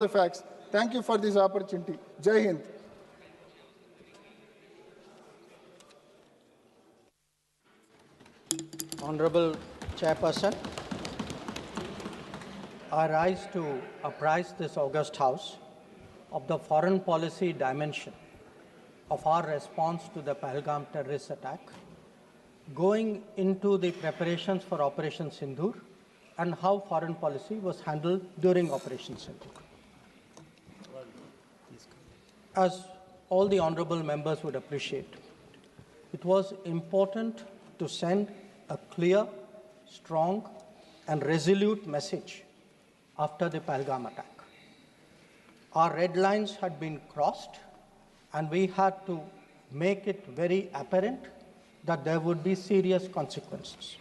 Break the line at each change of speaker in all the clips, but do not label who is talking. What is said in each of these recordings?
the facts. Thank you for this opportunity. Jai Hind.
Honorable Chairperson, I rise to apprise this august House of the foreign policy dimension of our response to the Pahalgam terrorist attack, going into the preparations for Operation Sindoor and how foreign policy was handled during Operation Sindoor. As all the honorable members would appreciate, it was important to send a clear, strong, and resolute message after the Pahalgam attack. Our red lines had been crossed, and we had to make it very apparent that there would be serious consequences.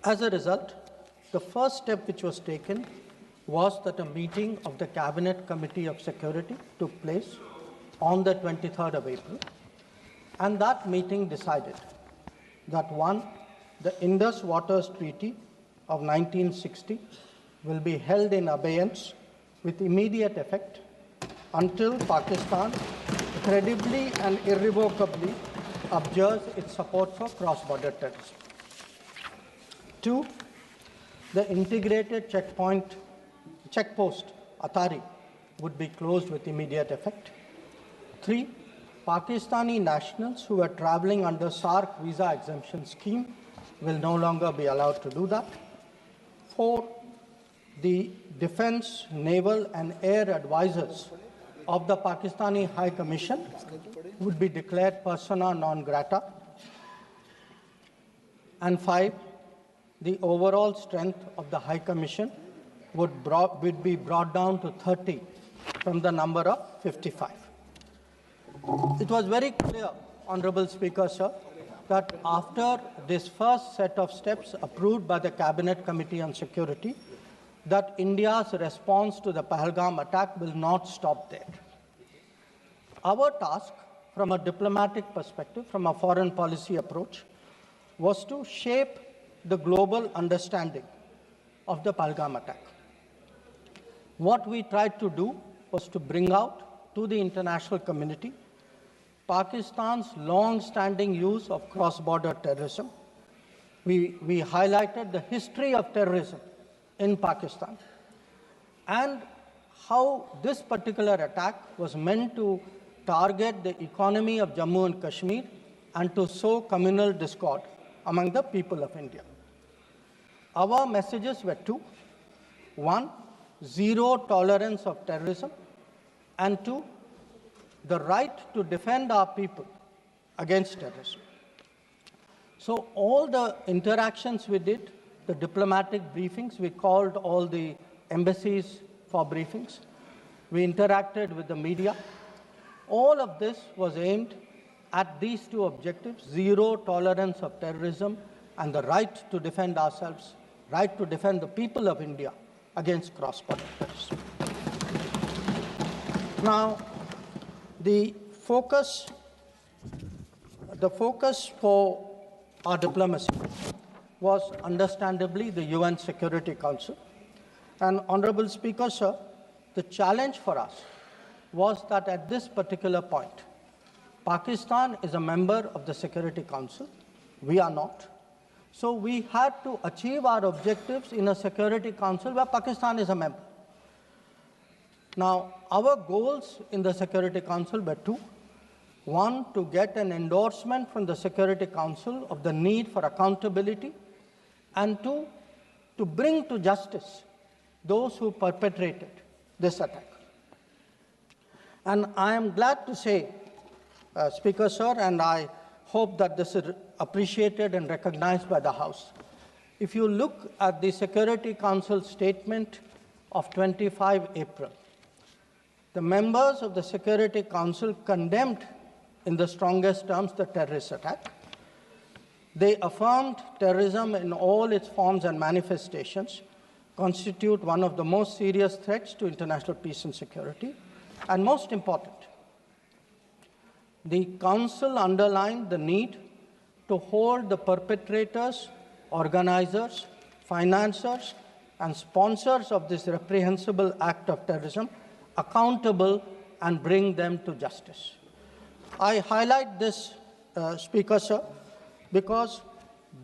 As a result, the first step which was taken was that a meeting of the Cabinet Committee of Security took place on the 23rd of April, and that meeting decided that one, the Indus Waters Treaty of 1960 will be held in abeyance with immediate effect until Pakistan credibly and irrevocably abjures its support for cross-border terrorism. Two, the integrated checkpost Atari would be closed with immediate effect. Three, Pakistani nationals who are traveling under SARC visa exemption scheme will no longer be allowed to do that. Four, the defense, naval and air advisors of the Pakistani High Commission would be declared persona non grata. And five, the overall strength of the High Commission would be brought down to 30 from the number of 55. It was very clear, Honorable Speaker, sir, that after this first set of steps approved by the Cabinet Committee on Security, that India's response to the Pahalgam attack will not stop there. Our task, from a diplomatic perspective, from a foreign policy approach, was to shape the global understanding of the Pahalgam attack. What we tried to do was to bring out to the international community Pakistan's long-standing use of cross-border terrorism. We highlighted the history of terrorism in Pakistan and how this particular attack was meant to target the economy of Jammu and Kashmir and to sow communal discord among the people of India. Our messages were two. One, zero tolerance of terrorism, and two, the right to defend our people against terrorism. So all the interactions we did, the diplomatic briefings, we called all the embassies for briefings. We interacted with the media. All of this was aimed at these two objectives: zero tolerance of terrorism and the right to defend ourselves, right to defend the people of India against cross-border terrorism. Now, the focus for our diplomacy was understandably the UN Security Council. And Honorable Speaker, sir, the challenge for us was that at this particular point, Pakistan is a member of the Security Council. We are not. So we had to achieve our objectives in a Security Council where Pakistan is a member. Now, our goals in the Security Council were two. One, to get an endorsement from the Security Council of the need for accountability, and two, to bring to justice those who perpetrated this attack. And I am glad to say, Speaker, sir, and I hope that this is appreciated and recognized by the House. If you look at the Security Council statement of 25 April, the members of the Security Council condemned in the strongest terms the terrorist attack. They affirmed terrorism in all its forms and manifestations constitute one of the most serious threats to international peace and security. And most important, the Council underlined the need to hold the perpetrators, organizers, financiers, and sponsors of this reprehensible act of terrorism accountable and bring them to justice. I highlight this, Speaker, sir, because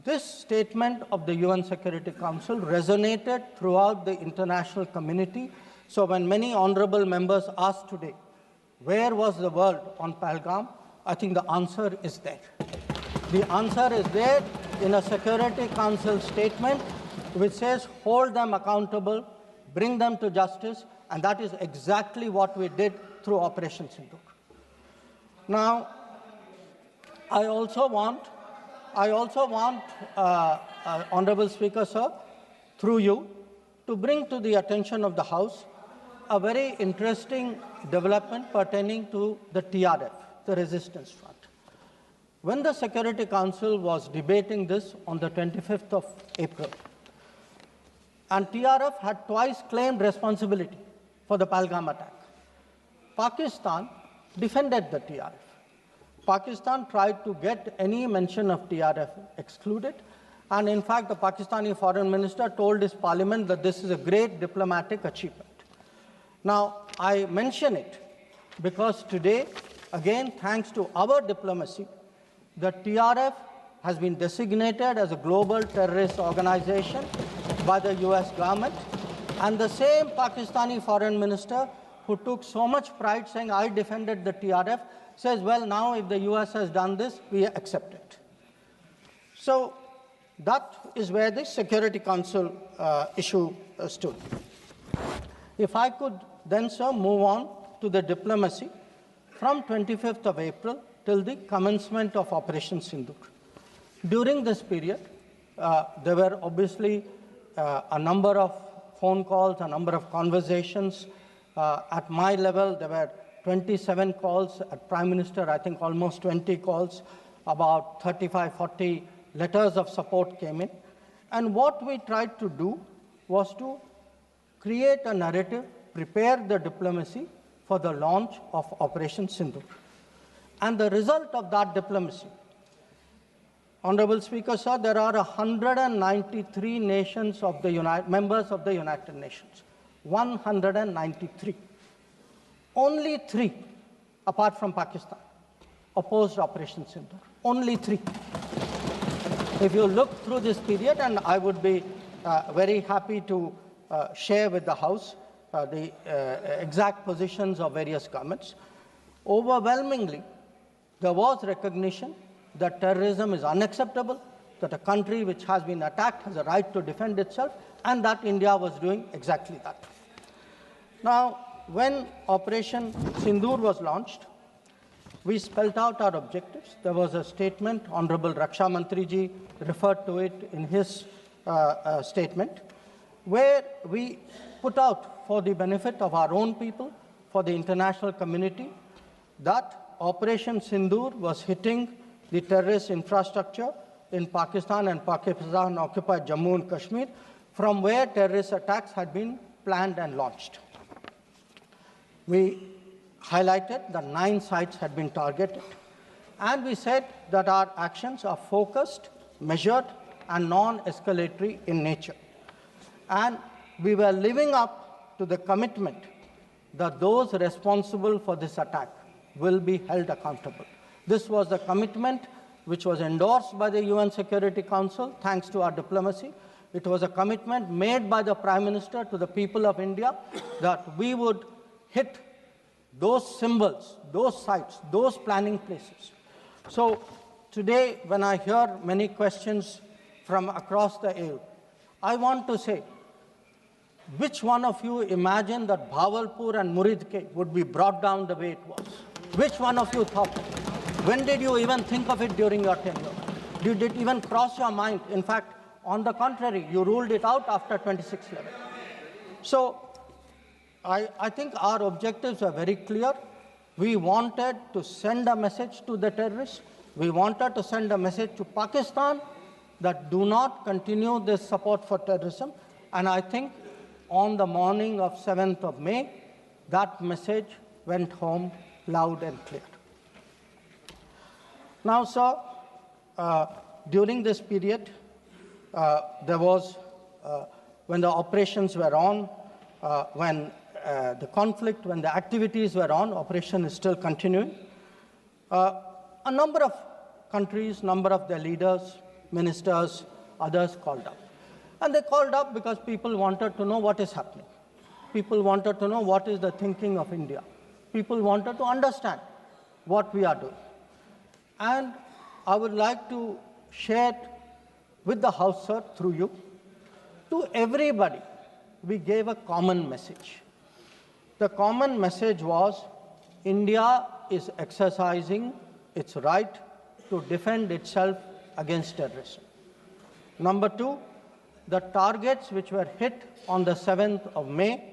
this statement of the UN Security Council resonated throughout the international community. So when many honorable members asked today, where was the world on Pahalgam? I think the answer is there. The answer is there in a Security Council statement which says hold them accountable, bring them to justice, and that is exactly what we did through Operation Sindoor. Now, I also want, Honorable Speaker, sir, through you, to bring to the attention of the House a very interesting development pertaining to the TRF, the Resistance Front. When the Security Council was debating this on the 25th of April, and TRF had twice claimed responsibility for the Pahalgam attack, Pakistan defended the TRF. Pakistan tried to get any mention of TRF excluded, and in fact, the Pakistani foreign minister told his parliament that this is a great diplomatic achievement. Now, I mention it because today, again, thanks to our diplomacy, the TRF has been designated as a global terrorist organization by the US government, and the same Pakistani foreign minister who took so much pride saying, I defended the TRF, says, well, now if the US has done this, we accept it. So that is where the Security Council issue stood. If I could then, sir, move on to the diplomacy from 25th of April till the commencement of Operation Sindoor. During this period, there were obviously a number of phone calls, a number of conversations. At my level, there were 27 calls. At Prime Minister, I think almost 20 calls. About 35, 40 letters of support came in. And what we tried to do was to create a narrative, prepare the diplomacy for the launch of Operation Sindoor. And the result of that diplomacy, Honorable Speaker, sir, there are 193 nations of the members of the United Nations. 193. Only 3, apart from Pakistan, opposed Operation Sindoor. Only 3. If you look through this period, and I would be very happy to share with the House the exact positions of various governments, overwhelmingly, there was recognition that terrorism is unacceptable, that a country which has been attacked has a right to defend itself, and that India was doing exactly that. Now, when Operation Sindoor was launched, we spelled out our objectives. There was a statement, Honorable Raksha Mantri ji referred to it in his statement, where we put out for the benefit of our own people, for the international community, that Operation Sindoor was hitting the terrorist infrastructure in Pakistan and Pakistan-occupied Jammu and Kashmir, from where terrorist attacks had been planned and launched. We highlighted that 9 sites had been targeted, and we said that our actions are focused, measured, and non-escalatory in nature. And we were living up to the commitment that those responsible for this attack will be held accountable. This was the commitment which was endorsed by the UN Security Council, thanks to our diplomacy. It was a commitment made by the Prime Minister to the people of India that we would hit those symbols, those sites, those planning places. So today, when I hear many questions from across the aisle, I want to say, which one of you imagined that Bhavalpur and Muridke would be brought down the way it was? Which one of you thought? When did you even think of it during your tenure? Did it even cross your mind? In fact, on the contrary, you ruled it out after 26/11. So I think our objectives are very clear. We wanted to send a message to the terrorists. We wanted to send a message to Pakistan that do not continue this support for terrorism. And I think on the morning of 7th of May, that message went home loud and clear. Now, sir, during this period, there was when the operations were on, when the conflict, when the activities were on, operation is still continuing. A number of countries, number of their leaders, ministers, others called up. And they called up because people wanted to know what is happening. People wanted to know what is the thinking of India. People wanted to understand what we are doing. And I would like to share with the House, sir, through you, to everybody, we gave a common message. The common message was India is exercising its right to defend itself against terrorism. Number two, the targets which were hit on the 7th of May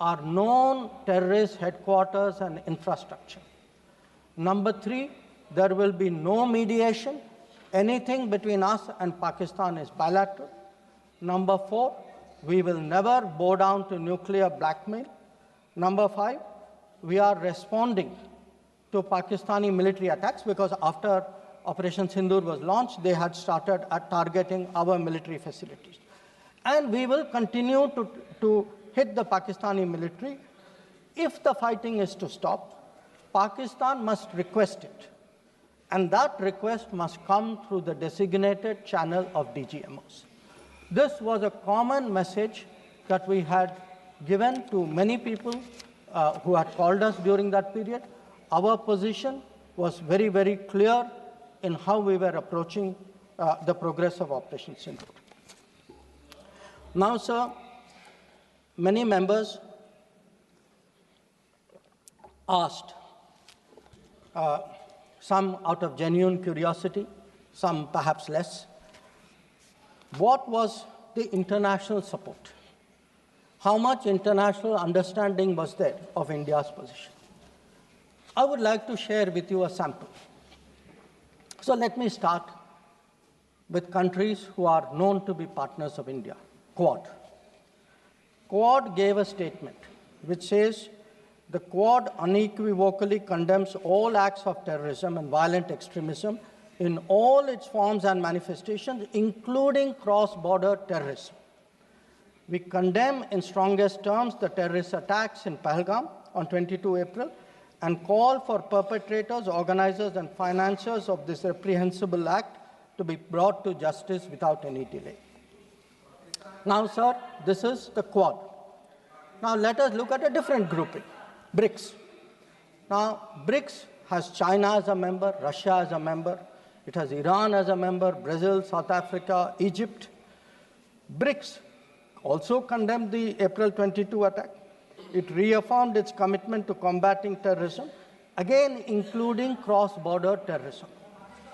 are known terrorist headquarters and infrastructure. Number three, there will be no mediation. Anything between us and Pakistan is bilateral. Number four, we will never bow down to nuclear blackmail. Number five, we are responding to Pakistani military attacks because after Operation Sindoor was launched, they had started targeting our military facilities. And we will continue to hit the Pakistani military. If the fighting is to stop, Pakistan must request it. And that request must come through the designated channel of DGMOs. This was a common message that we had given to many people who had called us during that period. Our position was very, very clear in how we were approaching the progress of Operation Sindoor. Now, sir, many members asked, some out of genuine curiosity, some perhaps less, what was the international support? How much international understanding was there of India's position? I would like to share with you a sample. So let me start with countries who are known to be partners of India. Quad. Quad gave a statement which says, the Quad unequivocally condemns all acts of terrorism and violent extremism in all its forms and manifestations, including cross-border terrorism. We condemn in strongest terms the terrorist attacks in Pahalgam on 22 April and call for perpetrators, organizers, and financiers of this reprehensible act to be brought to justice without any delay. Now, sir, this is the Quad. Now, let us look at a different grouping, BRICS. Now, BRICS has China as a member, Russia as a member, it has Iran as a member, Brazil, South Africa, Egypt. BRICS also condemned the April 22 attack. It reaffirmed its commitment to combating terrorism, again including cross-border terrorism.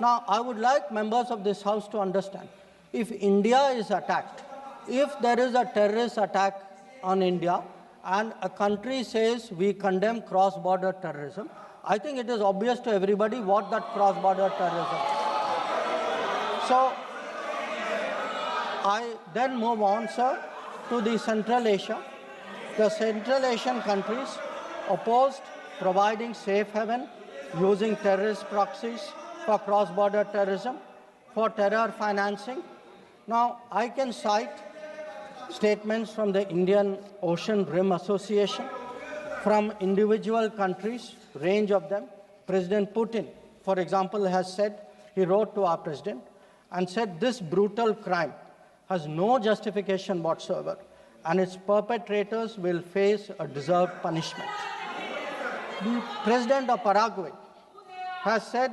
Now, I would like members of this House to understand, if India is attacked, if there is a terrorist attack on India and a country says we condemn cross-border terrorism, I think it is obvious to everybody what that cross-border terrorism is. So, I then move on, sir, to the Central Asia. The Central Asian countries opposed providing safe haven using terrorist proxies for cross-border terrorism, for terror financing. Now, I can cite statements from the Indian Ocean Rim Association, from individual countries, range of them. President Putin, for example, has said, he wrote to our president and said, this brutal crime has no justification whatsoever, and its perpetrators will face a deserved punishment. The president of Paraguay has said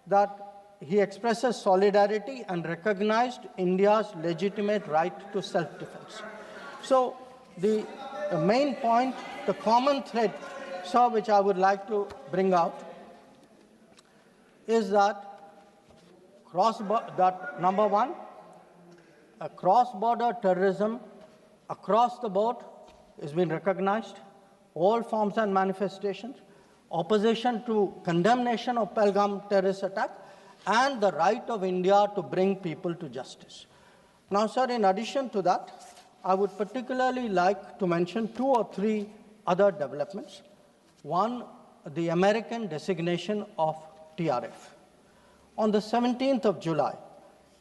that he expresses solidarity and recognized India's legitimate right to self-defense. So the main point, the common thread, sir, which I would like to bring out is that number one, a cross-border terrorism across the board has been recognized, all forms and manifestations, opposition to condemnation of Pahalgam terrorist attack, and the right of India to bring people to justice. Now, sir, in addition to that, I would particularly like to mention 2 or 3 other developments. One, the American designation of TRF. On the 17th of July,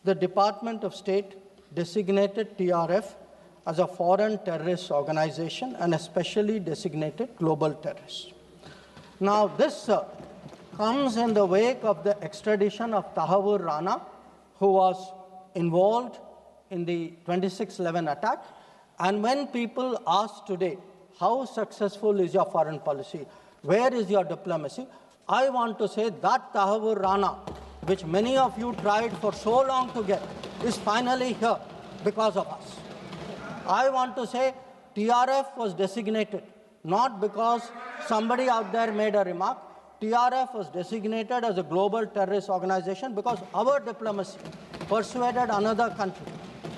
the Department of State designated TRF as a foreign terrorist organization and a specially designated global terrorist. Now, this comes in the wake of the extradition of Tahawur Rana, who was involved in the 26/11 attack. And when people ask today, how successful is your foreign policy? Where is your diplomacy? I want to say that Tahawur Rana, which many of you tried for so long to get, is finally here because of us. I want to say TRF was designated not because somebody out there made a remark. TRF was designated as a global terrorist organization because our diplomacy persuaded another country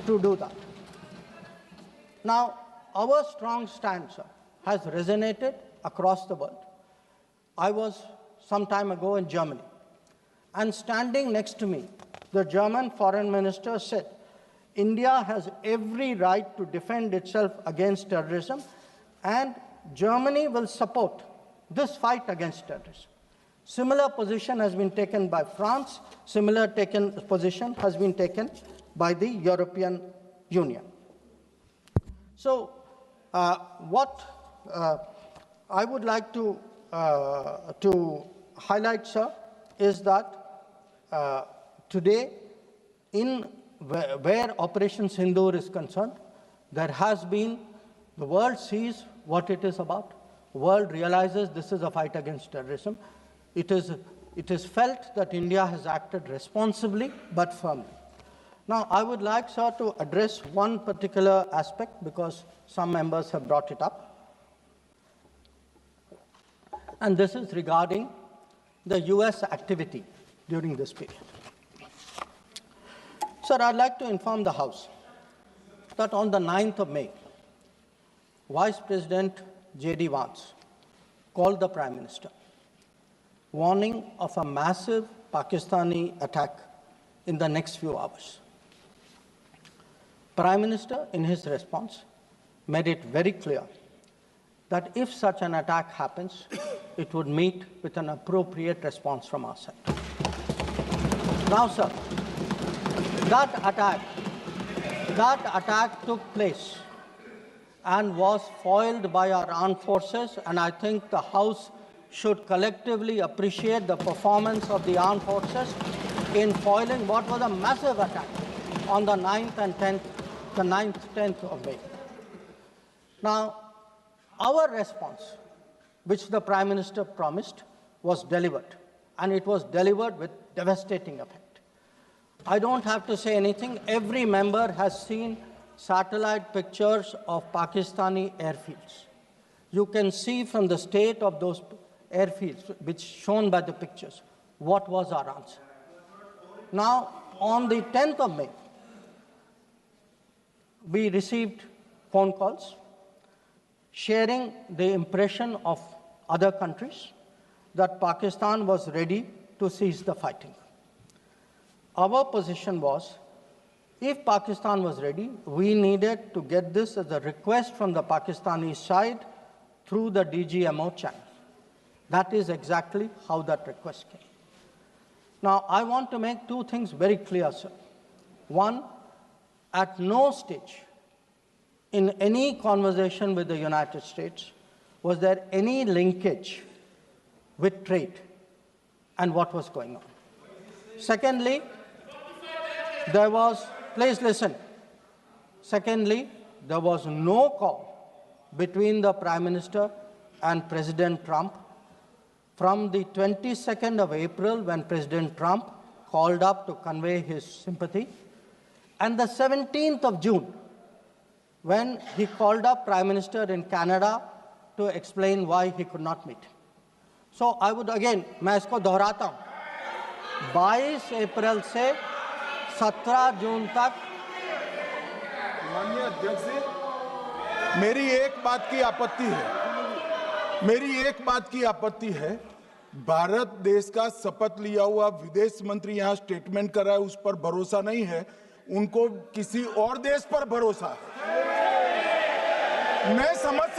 to do that. Now, our strong stance has resonated across the world. I was some time ago in Germany, and standing next to me, the German foreign minister said, India has every right to defend itself against terrorism, and Germany will support this fight against terrorism. Similar position has been taken by France. Similar position has been taken by the European Union. So, what I would like to highlight, sir, is that today, where Operation Sindoor is concerned, there has been, the world sees what it is about. The world realizes this is a fight against terrorism. It is felt that India has acted responsibly but firmly. Now, I would like, sir, to address one particular aspect because some members have brought it up. And this is regarding the US activity during this period. Sir, I'd like to inform the House that on the 9th of May, Vice President J.D. Vance called the Prime Minister, warning of a massive Pakistani attack in the next few hours. Prime Minister, in his response, made it very clear that if such an attack happens, it would meet with an appropriate response from our side. Now, sir, that attack took place and was foiled by our armed forces, and I think the House should collectively appreciate the performance of the armed forces in foiling what was a massive attack on the 9th and 10th of May. Now, our response, which the Prime Minister promised, was delivered, and it was delivered with devastating effect. I don't have to say anything. Every member has seen satellite pictures of Pakistani airfields. You can see from the state of those airfields, which shown by the pictures, what was our answer. Now, on the 10th of May, we received phone calls sharing the impression of other countries that Pakistan was ready to cease the fighting. Our position was, if Pakistan was ready, we needed to get this as a request from the Pakistani side through the DGMO channel. That is exactly how that request came. Now, I want to make two things very clear, sir. One, at no stage in any conversation with the United States was there any linkage with trade and what was going on. Secondly, there was, please listen. Secondly, there was no call between the Prime Minister and President Trump from the 22nd of April, when President Trump called up to convey his sympathy, and the 17th of June, when he called up Prime Minister in Canada to explain why he could not meet. So I would again, मैं इसको दोहराता हूँ, 22 अप्रैल से 17 जून तक।
माननीय अध्यक्ष जी, मेरी एक बात की आपत्ति है, भारत देश का शपथ लिया हुआ विदेश मंत्री यहाँ स्टेटमेंट कर रहा है, उस पर भरोसा नहीं है, उनको किसी और देश पर भरोसा है। मैं समझ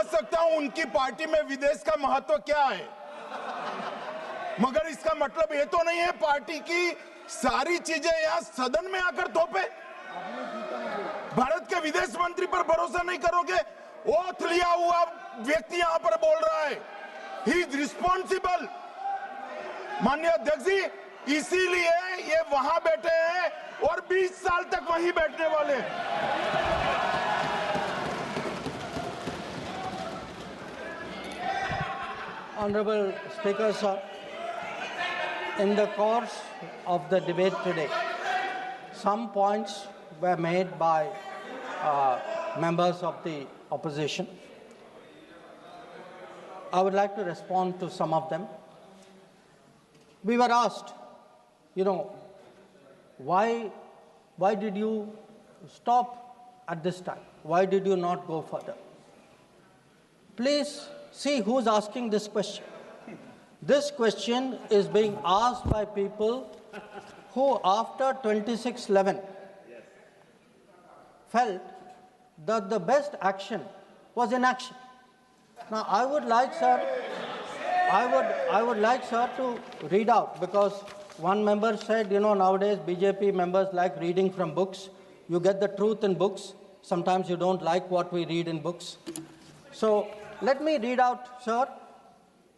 सकता हूं उनकी पार्टी में विदेश का महत्व क्या है, मगर इसका मतलब ये तो नहीं है पार्टी की सारी चीजें यहां सदन में आकर थोपे। भारत के विदेश मंत्री पर भरोसा नहीं करोगे? ओथ लिया हुआ व्यक्ति यहां पर बोल रहा है, ही इज रिस्पॉन्सिबल। माननीय अध्यक्ष जी, इसीलिए ये वहां बैठे हैं और 20 साल तक वहीं बैठने वाले हैं।
Honorable Speaker, sir, in the course of the debate today, some points were made by members of the opposition. I would like to respond to some of them. We were asked, why did you stop at this time? Why did you not go further? Please see who's asking this question. This question is being asked by people who, after 26/11, felt that the best action was inaction. Now, I would like, sir, to read out, because one member said, nowadays BJP members like reading from books. You get the truth in books. Sometimes you don't like what we read in books. So let me read out, sir,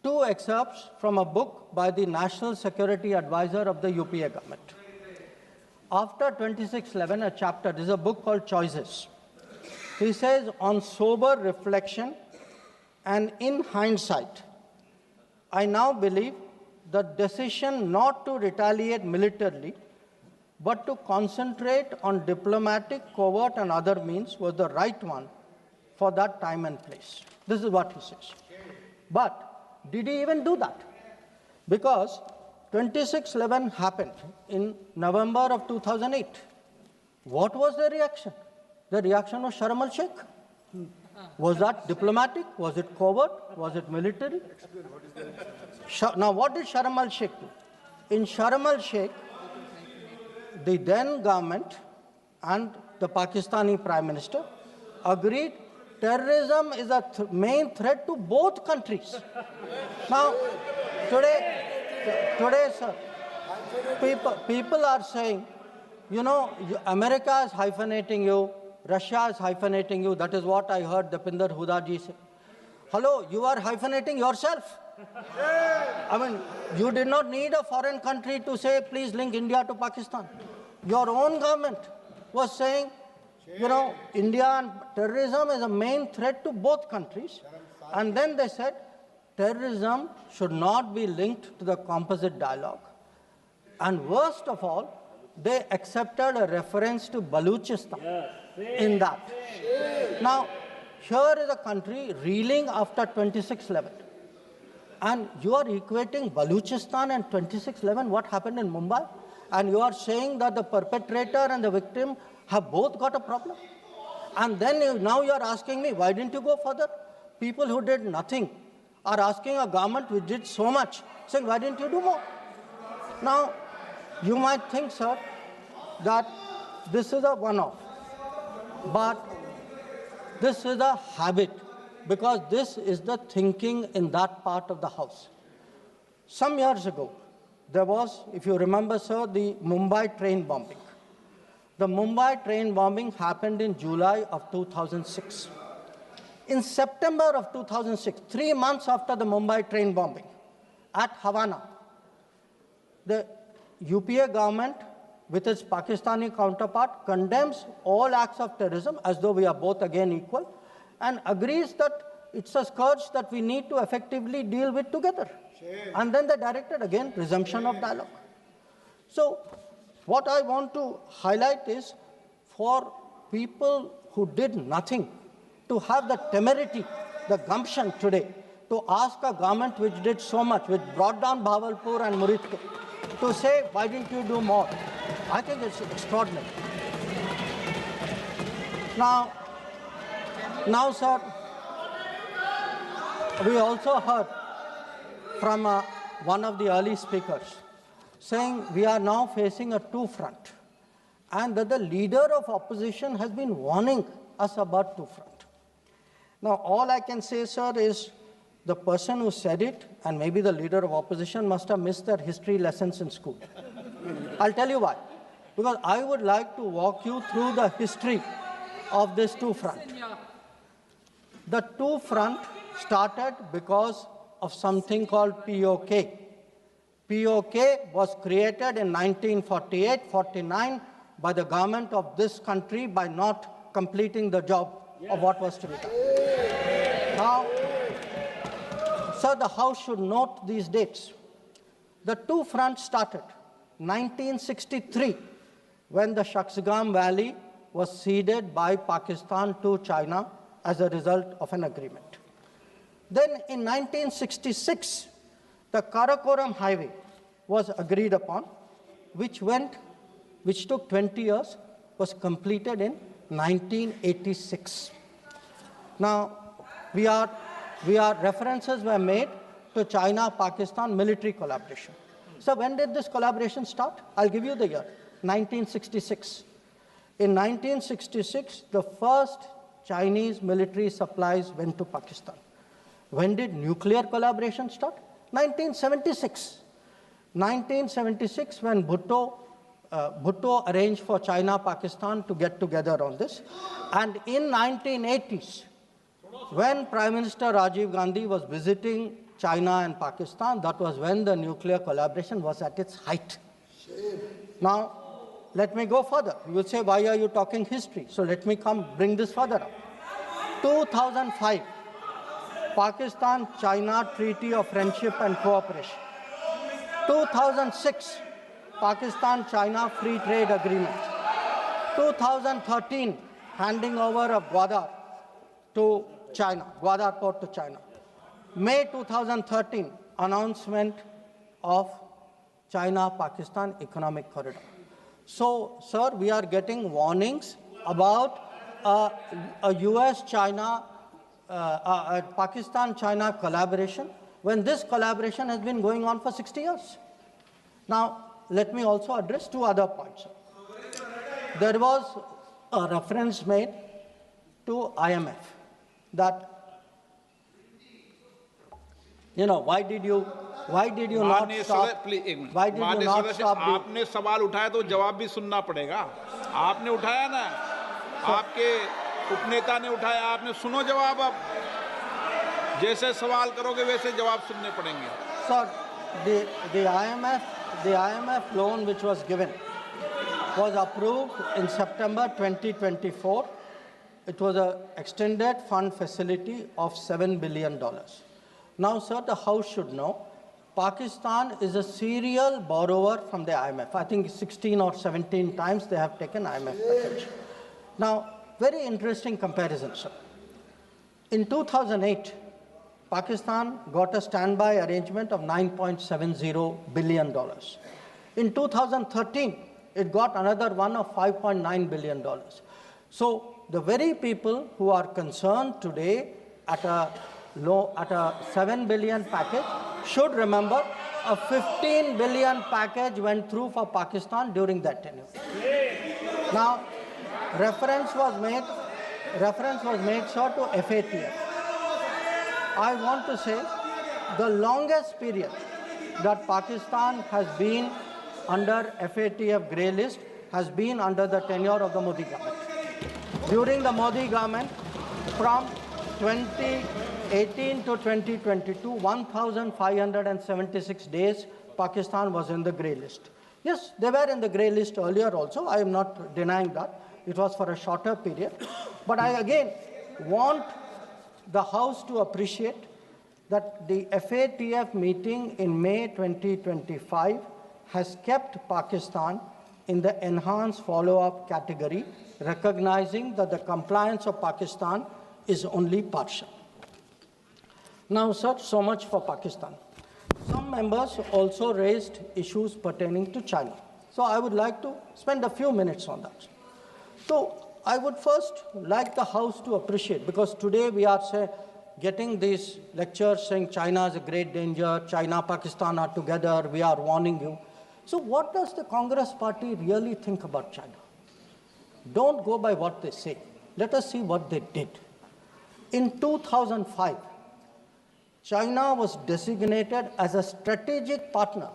2 excerpts from a book by the National Security Advisor of the UPA government. After 26/11, a chapter, this is a book called Choices. He says, on sober reflection and in hindsight, I now believe the decision not to retaliate militarily, but to concentrate on diplomatic, covert, and other means was the right one for that time and place. This is what he says. But did he even do that? Because 26/11 happened in November of 2008. What was the reaction? The reaction was Sharm el-Sheikh. Was that diplomatic? Was it covert? Was it military? Now, what did Sharm el-Sheikh do? In Sharm el-Sheikh, the then government and the Pakistani Prime Minister agreed terrorism is a main threat to both countries. Now, today, sir, people are saying, America is hyphenating you, Russia is hyphenating you. That is what I heard Dipinder Huda ji say. Hello, you are hyphenating yourself. I mean, you did not need a foreign country to say, please link India to Pakistan. Your own government was saying, India and terrorism is a main threat to both countries. And then they said, terrorism should not be linked to the composite dialogue. And worst of all, they accepted a reference to Baluchistan in that. Now, here is a country reeling after 26/11. And you are equating Baluchistan and 26/11, what happened in Mumbai, and you are saying that the perpetrator and the victim have both got a problem. And then now you are asking me, why didn't you go further? People who did nothing are asking a government which did so much, saying, why didn't you do more? Now, you might think, sir, that this is a one-off, but this is a habit, because this is the thinking in that part of the House. Some years ago, there was, if you remember, sir, the Mumbai train bombing. The Mumbai train bombing happened in July of 2006. In September of 2006, 3 months after the Mumbai train bombing, at Havana, the UPA government, with its Pakistani counterpart, condemns all acts of terrorism as though we are both again equal, and agrees that it's a scourge that we need to effectively deal with together. And then they directed again resumption of dialogue. So what I want to highlight is, for people who did nothing to have the temerity, the gumption today to ask a government which did so much, which brought down Bhavalpur and Muridke, to say, why didn't you do more? I think it's extraordinary. Now, sir, we also heard from one of the early speakers saying we are now facing a two-front, and that the leader of opposition has been warning us about two-front. Now, all I can say, sir, is the person who said it, and maybe the leader of opposition, must have missed their history lessons in school. I'll tell you why. Because I would like to walk you through the history of this two front. The two front started because of something called POK. POK was created in 1948-49 by the government of this country by not completing the job of what was to be done. Now, sir, the House should note these dates. The two fronts started 1963, when the Shaksgam Valley was ceded by Pakistan to China as a result of an agreement. Then in 1966, the Karakoram Highway was agreed upon, which took 20 years, was completed in 1986. Now, references were made to China-Pakistan military collaboration. So when did this collaboration start? I'll give you the year, 1966. In 1966, the first Chinese military supplies went to Pakistan. When did nuclear collaboration start? 1976. 1976, when Bhutto arranged for China-Pakistan to get together on this. And in 1980s, when Prime Minister Rajiv Gandhi was visiting China and Pakistan, that was when the nuclear collaboration was at its height. Now, let me go further. You will say, why are you talking history? So let me bring this further up. 2005, Pakistan-China Treaty of Friendship and Cooperation. 2006, Pakistan-China Free Trade Agreement. 2013, handing over of Gwadar to China, Gwadar port to China. May 2013, announcement of China-Pakistan Economic Corridor. So, sir, we are getting warnings about a US-China, Pakistan-China collaboration, when this collaboration has been going on for 60 years. Now, let me also address two other points. There was a reference made to IMF that, why did you not stop? Why did you not stop?
आपने सवाल उठाया तो जवाब भी सुनना पड़ेगा. आपने उठाया ना, आपके उपनेता ने उठाया, आपने सुनो जवाब. अब जैसे सवाल करोगे वैसे जवाब सुनने पड़ेंगे.
Sir, the IMF loan which was given was approved in September 2024. It was an extended fund facility of $7 billion. Now, sir, the House should know, Pakistan is a serial borrower from the IMF. I think 16 or 17 times they have taken IMF package. Now, very interesting comparison, sir. In 2008, Pakistan got a standby arrangement of $9.70 billion. In 2013, it got another one of $5.9 billion. So the very people who are concerned today at a 7 billion package should remember a 15 billion package went through for Pakistan during that tenure. Now, reference was made, sir, to FATF. I want to say the longest period that Pakistan has been under FATF grey list has been under the tenure of the Modi government. During the Modi government, from 2018 to 2022, 1,576 days, Pakistan was in the grey list. Yes, they were in the grey list earlier also. I am not denying that. It was for a shorter period. But I again want the House to appreciate that the FATF meeting in May 2025 has kept Pakistan in the enhanced follow-up category, recognizing that the compliance of Pakistan is only partial. Now, sir, so much for Pakistan. Some members also raised issues pertaining to China. So I would like to spend a few minutes on that. So I would first like the House to appreciate, because today we are getting these lectures saying China is a great danger, China, Pakistan are together, we are warning you. So what does the Congress party really think about China? Don't go by what they say. Let us see what they did. In 2005, China was designated as a strategic partner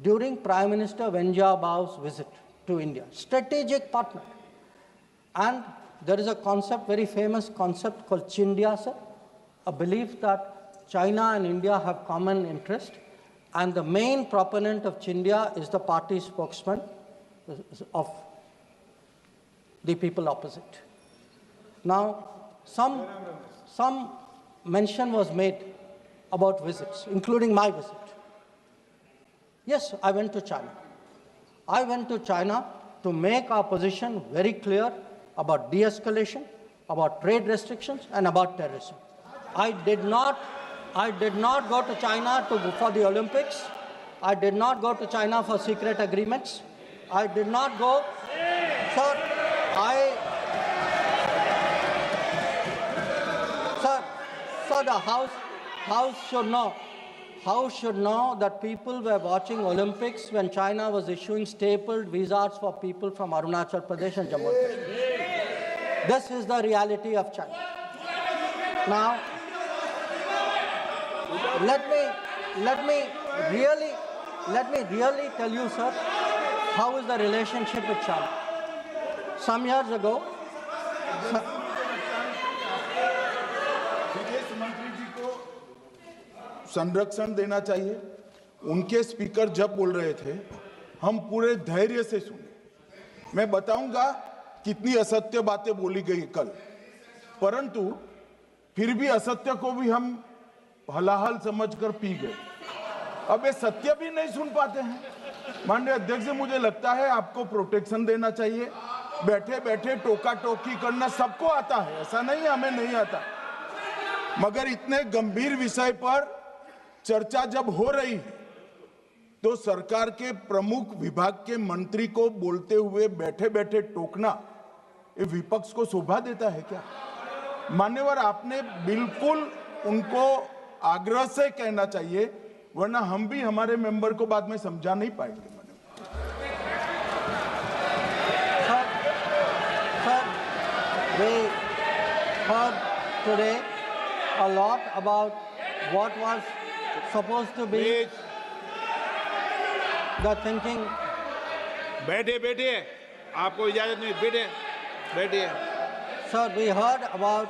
during Prime Minister Wen Jiabao's visit to India. Strategic partner. And there is a concept, very famous concept called Chindia, sir, a belief that China and India have common interest, and the main proponent of Chindia is the party spokesman of the people opposite. Now, some mention was made about visits, including my visit. Yes, I went to China. I went to China to make our position very clear about de-escalation, about trade restrictions, and about terrorism. I did not go to China for the Olympics. I did not go to China for secret agreements. I did not go. So the House should know that people were watching Olympics when China was issuing stapled visas for people from Arunachal Pradesh and Jammu and Kashmir. This is the reality of China. Now, let me really tell you, sir, how is the relationship with China. Some years ago,
संरक्षण देना चाहिए। उनके speaker जब बोल रहे थे, हम पूरे धैर्य से सुने। मैं बताऊंगा कितनी असत्य बातें बोली गई कल, परंतु फिर भी असत्य को भी हम हलाहल समझकर पी गए। अब ये सत्य भी नहीं सुन पाते हैं। माननीय अध्यक्ष, मुझे लगता है आपको प्रोटेक्शन देना चाहिए। बैठे बैठे टोका टोकी करना सबको आता है, ऐसा नहीं हमें नहीं आता, मगर इतने गंभीर विषय पर चर्चा जब हो रही है तो सरकार के प्रमुख विभाग के मंत्री को बोलते हुए बैठे बैठे टोकना ये विपक्ष को शोभा देता है क्या? मान्यवर, आपने बिल्कुल उनको आग्रह से कहना चाहिए, वरना हम भी हमारे मेंबर को बाद में समझा नहीं पाएंगे।
We heard today a lot about what was supposed to be the thinking.
बैठिए, आपको इजाजत नहीं, बैठिए।
Sir, we heard about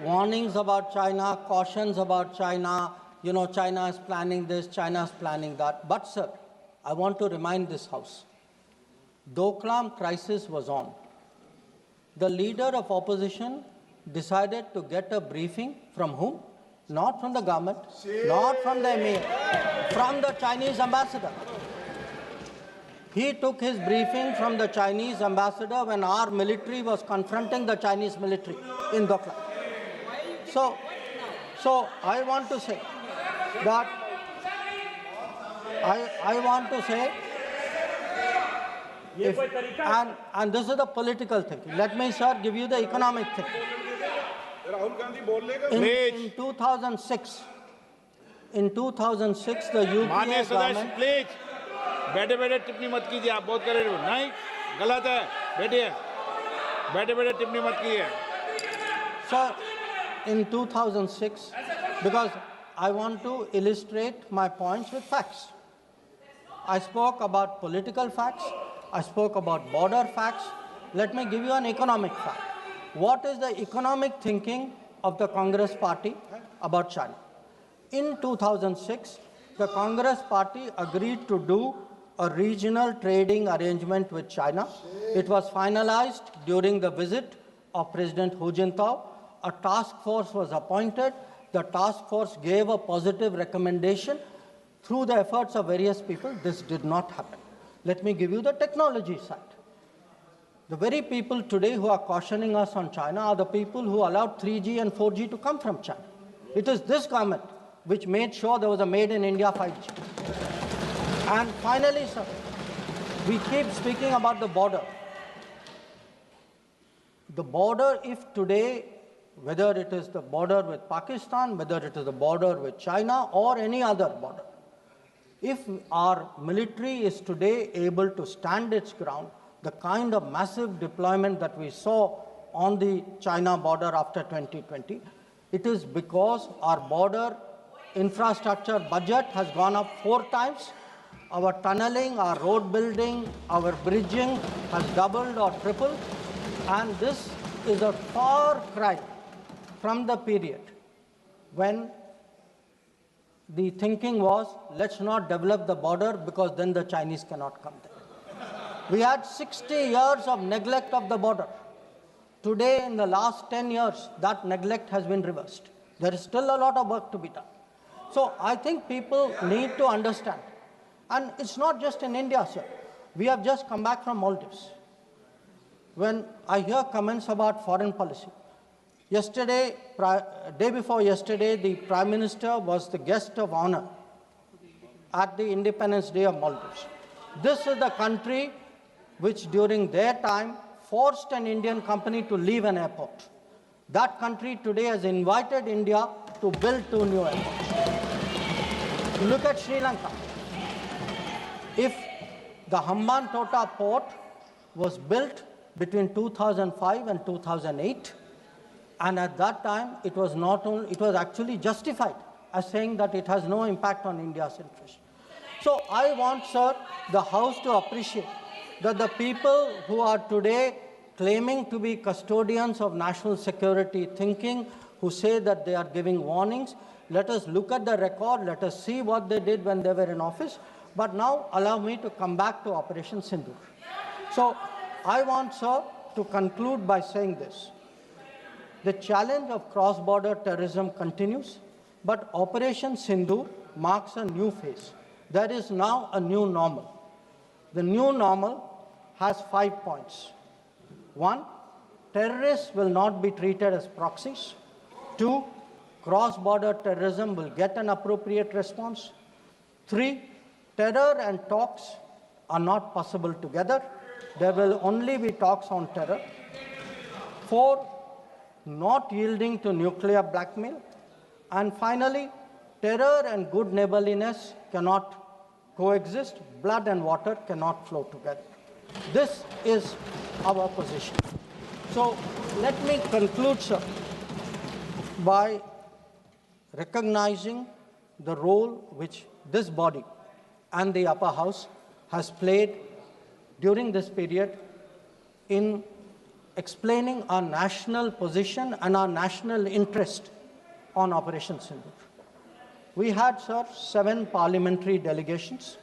warnings about China, cautions about China. You know, China is planning this, China is planning that. But sir, I want to remind this House, Doklam crisis was on. The leader of opposition decided to get a briefing from whom? Not from the government, not from the emir, from the Chinese ambassador. He took his briefing from the Chinese ambassador when our military was confronting the Chinese military in Doklam. So I want to say that I want to say, and this is the political thinking. Let me, sir, give you the economic thinking. In 2006, the UPA government.
Please बैठे बैठे टिप्पणी मत कीजिए, आप बहुत कर रहे हो। नहीं, गलत है। बैठिए, बैठे बैठे टिप्पणी मत कीजिए।
Sir, in 2006, because I want to illustrate my points with facts. I spoke about political facts. I spoke about border facts. Let me give you an economic fact. What is the economic thinking of the Congress party about China? In 2006, the Congress party agreed to do a regional trading arrangement with China. It was finalized during the visit of President Hu Jintao. A task force was appointed. The task force gave a positive recommendation. Through the efforts of various people, this did not happen. Let me give you the technology side. The very people today who are cautioning us on China are the people who allowed 3G and 4G to come from China. It is this government which made sure there was a made in India 5G. And finally, sir, we keep speaking about the border. The border, if today, whether it is the border with Pakistan, whether it is the border with China or any other border, if our military is today able to stand its ground, the kind of massive deployment that we saw on the China border after 2020, it is because our border infrastructure budget has gone up 4 times. Our tunneling, our road building, our bridging has doubled or tripled. And this is a far cry from the period when the thinking was, let's not develop the border because then the Chinese cannot come there. We had 60 years of neglect of the border. Today, in the last 10 years, that neglect has been reversed. There is still a lot of work to be done. So I think people need to understand. And it's not just in India, sir. We have just come back from Maldives. When I hear comments about foreign policy, yesterday, day before yesterday, the Prime Minister was the guest of honor at the Independence Day of Maldives. This is the country which during their time forced an Indian company to leave an airport. That country today has invited India to build 2 new airports. Look at Sri Lanka. If the Hambantota port was built between 2005 and 2008, and at that time it was actually justified as saying that it has no impact on India's interest. So I want, sir, the House to appreciate that the people who are today claiming to be custodians of national security thinking, who say that they are giving warnings, let us look at the record, let us see what they did when they were in office. But now allow me to come back to Operation Sindoor. So I want, sir, to conclude by saying this. The challenge of cross-border terrorism continues, but Operation Sindoor marks a new phase. There is now a new normal. The new normal has 5 points. 1, terrorists will not be treated as proxies. 2, cross-border terrorism will get an appropriate response. 3, terror and talks are not possible together. There will only be talks on terror. 4, not yielding to nuclear blackmail. And finally, terror and good neighborliness cannot coexist. Blood and water cannot flow together. This is our position. So let me conclude, sir, by recognizing the role which this body and the upper house has played during this period in explaining our national position and our national interest on Operation Sindoor. We had, sir, 7 parliamentary delegations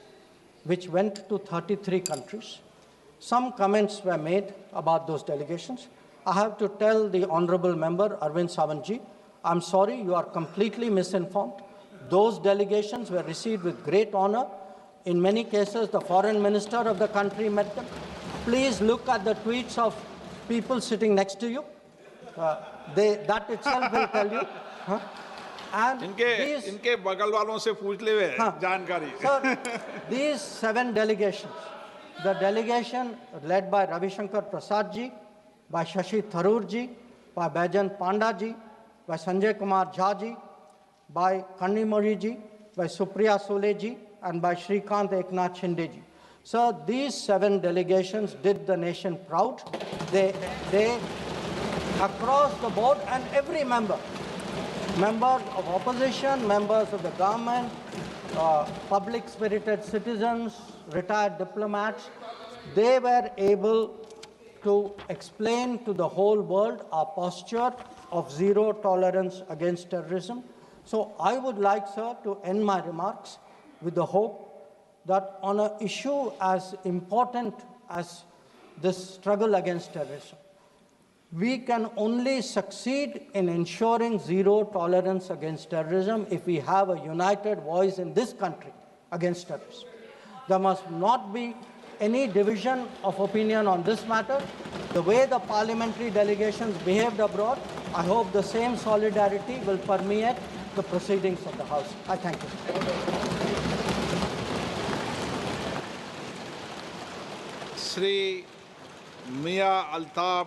which went to 33 countries. Some comments were made about those delegations. I have to tell the honorable member, Arvind Sawantji, I'm sorry, you are completely misinformed. Those delegations were received with great honor. In many cases, the foreign minister of the country met them. Please look at the tweets of people sitting next to you. That itself will tell you. And
इनके बगल वालों से पूछ ले वे जानकारी.
Sir, these 7 delegations, the delegation led by Jaishankar Prasad ji, by Shashi Tharoor ji, by Baijan Panda ji, by Sanjay Kumar Jha ji, by Kannimori ji, by Supriya Sule ji, and by Shrikant Eknath Shinde ji. So these 7 delegations did the nation proud. They across the board, and every member, members of opposition, members of the government, public-spirited citizens, retired diplomats, they were able to explain to the whole world our posture of zero tolerance against terrorism. So I would like, sir, to end my remarks with the hope that on an issue as important as this struggle against terrorism, we can only succeed in ensuring zero tolerance against terrorism if we have a united voice in this country against terrorism. There must not be any division of opinion on this matter. The way the parliamentary delegations behaved abroad, I hope the same solidarity will permeate the proceedings of the House. I thank you.
Shri Mia Altaf